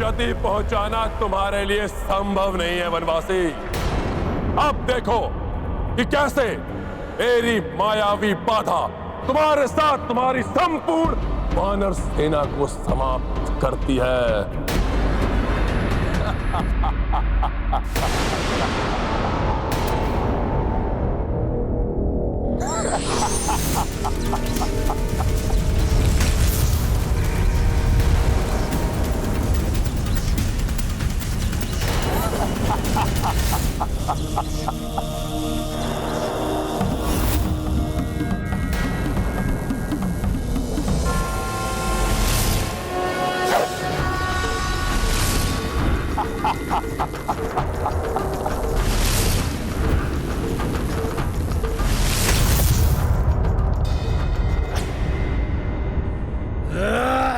क्षति पहुंचाना तुम्हारे लिए संभव नहीं है वनवासी। अब देखो कि कैसे मेरी मायावी बाधा तुम्हारे साथ तुम्हारी संपूर्ण वानर सेना को समाप्त करती है।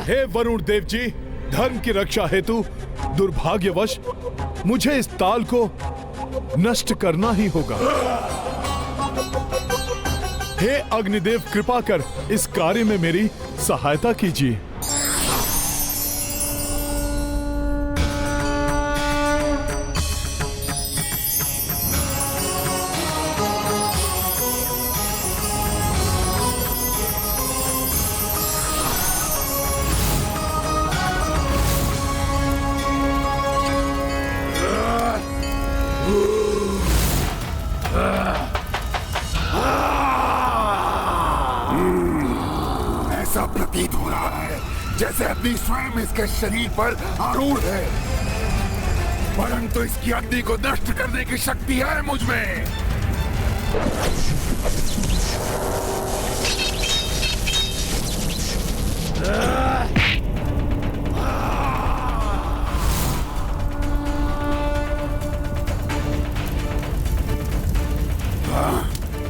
हे वरुण देव जी, धर्म की रक्षा हेतु दुर्भाग्यवश मुझे इस ताल को नष्ट करना ही होगा। हे अग्निदेव, कृपा कर इस कार्य में मेरी सहायता कीजिए। ऐसा प्रतीत हो रहा है जैसे अग्नि स्वयं इसके शरीर पर आरूढ़ है, परंतु इसकी अग्नि को नष्ट करने की शक्ति है मुझ में।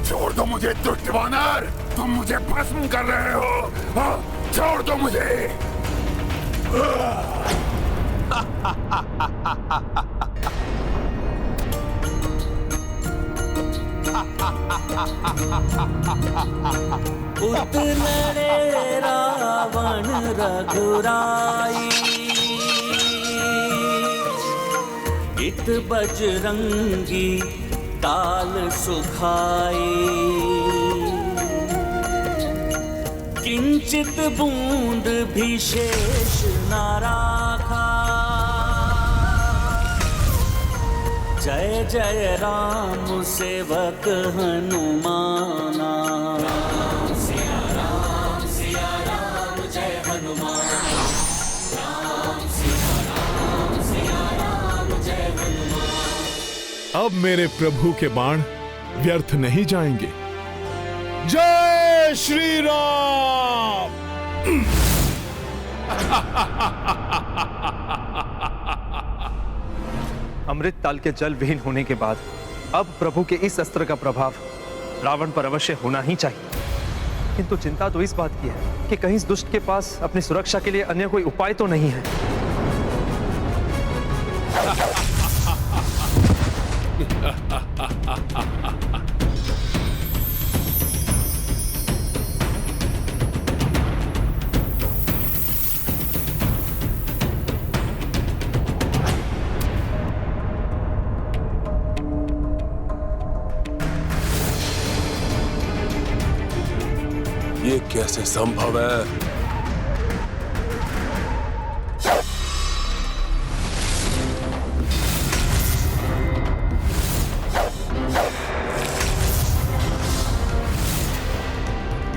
छोड़ दो मुझे दुष्ट वानर, तुम मुझे भस्म कर रहे हो। छोड़ दो मुझे। उतरे रावण रघुराई, इत बजरंगी ताल सुखाई। किंचित बूंद भी शेष न राखा, जय जय राम सेवक हनुमाना। राम सिया राम जय हनुमान। राम सिया राम जय हनुमान। अब मेरे प्रभु के बाण व्यर्थ नहीं जाएंगे। जय श्री राम। अमृत ताल के जल विहीन होने के बाद अब प्रभु के इस अस्त्र का प्रभाव रावण पर अवश्य होना ही चाहिए, किंतु चिंता तो इस बात की है कि कहीं इस दुष्ट के पास अपनी सुरक्षा के लिए अन्य कोई उपाय तो नहीं है। ये कैसे संभव है?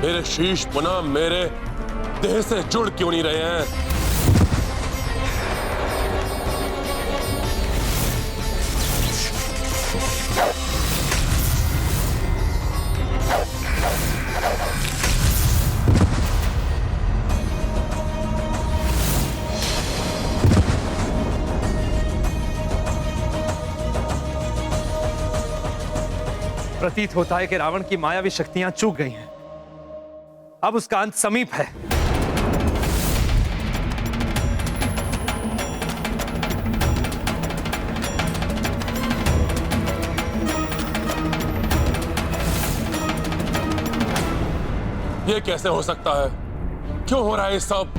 मेरे शीश पुनः मेरे देह से जुड़ क्यों नहीं रहे हैं? प्रतीत होता है कि रावण की मायावी शक्तियां चूक गई हैं। अब उसका अंत समीप है। ये कैसे हो सकता है? क्यों हो रहा है ये सब?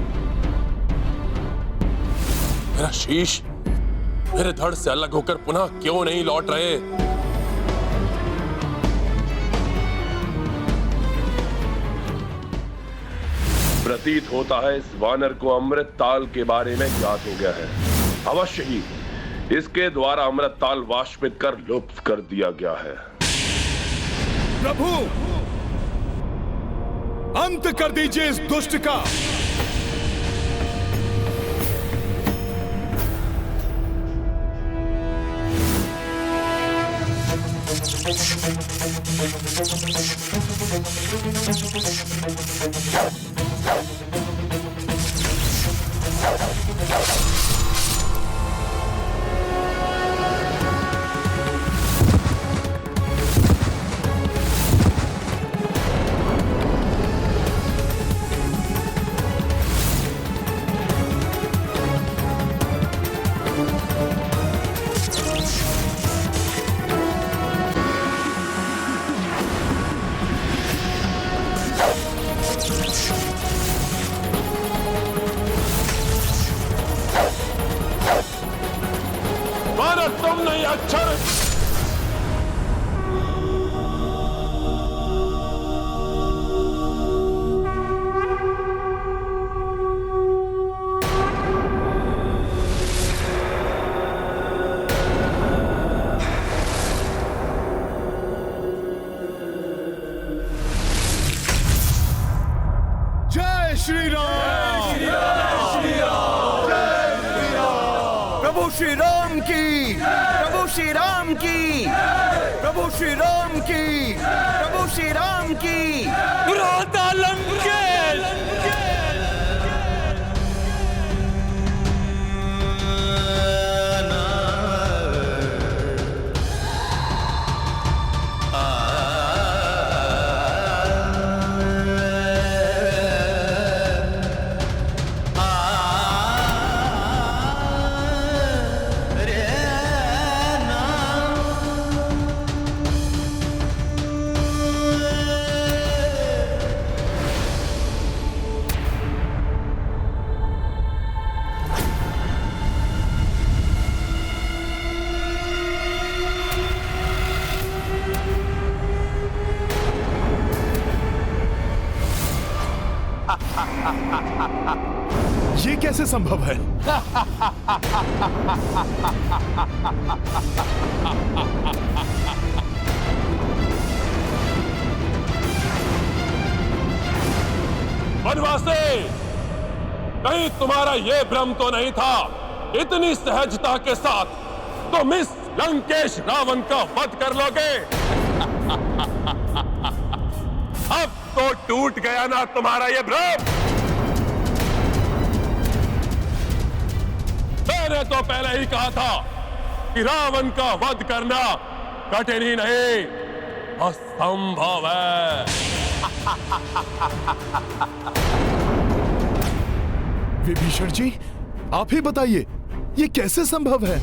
मेरा शीश मेरे धड़ से अलग होकर पुनः क्यों नहीं लौट रहे? प्रतीत होता है इस वानर को अमृत ताल के बारे में ज्ञात हो गया है। अवश्य ही इसके द्वारा अमृत ताल वाष्पित कर लुप्त कर दिया गया है। प्रभु, अंत कर दीजिए इस दुष्ट का। तुम नहीं अच्छा। जय श्री राम। प्रभु श्री राम की, प्रभु श्री राम की, प्रभु श्री राम की, प्रभु श्री राम की। क्रोधालम के ये कैसे संभव है? वनवासी, कहीं तुम्हारा ये भ्रम तो नहीं था इतनी सहजता के साथ तुम इस लंकेश रावण का वध कर लोगे? अब तो टूट गया ना तुम्हारा ये भ्रम। मैंने तो पहले ही कहा था कि रावण का वध करना कठिन ही नहीं असंभव है। विभीषण जी, आप ही बताइए, ये कैसे संभव है?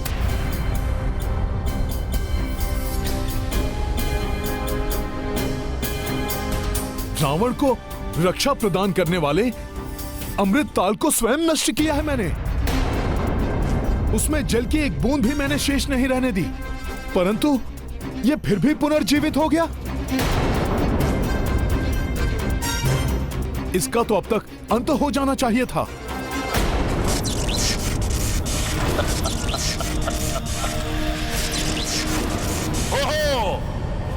रावण को रक्षा प्रदान करने वाले अमृत ताल को स्वयं नष्ट किया है मैंने। उसमें जल की एक बूंद भी मैंने शेष नहीं रहने दी, परंतु ये फिर भी पुनर्जीवित हो गया। इसका तो अब तक अंत हो जाना चाहिए था। ओहो,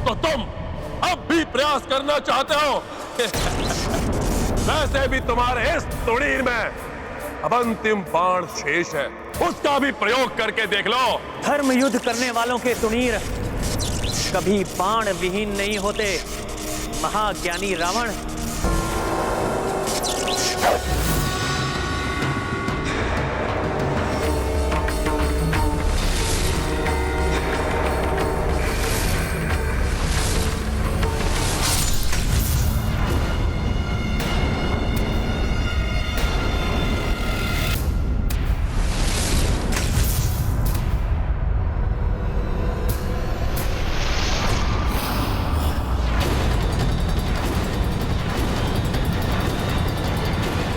तो तुम अब भी प्रयास करना चाहते हो? वैसे भी तुम्हारे इस तुड़ीर में अब अंतिम बाण शेष है, उसका भी प्रयोग करके देख लो। धर्म युद्ध करने वालों के तुनीर कभी बाण विहीन नहीं होते। महाज्ञानी रावण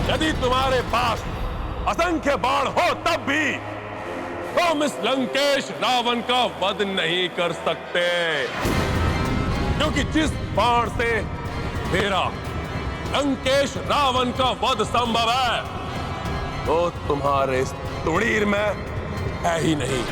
यदि तुम्हारे पास असंख्य बाण हो तब भी तुम इस लंकेश रावण का वध नहीं कर सकते, क्योंकि जिस बाण से मेरा लंकेश रावण का वध संभव है वो तुम्हारे इस तुड़ीर में है ही नहीं।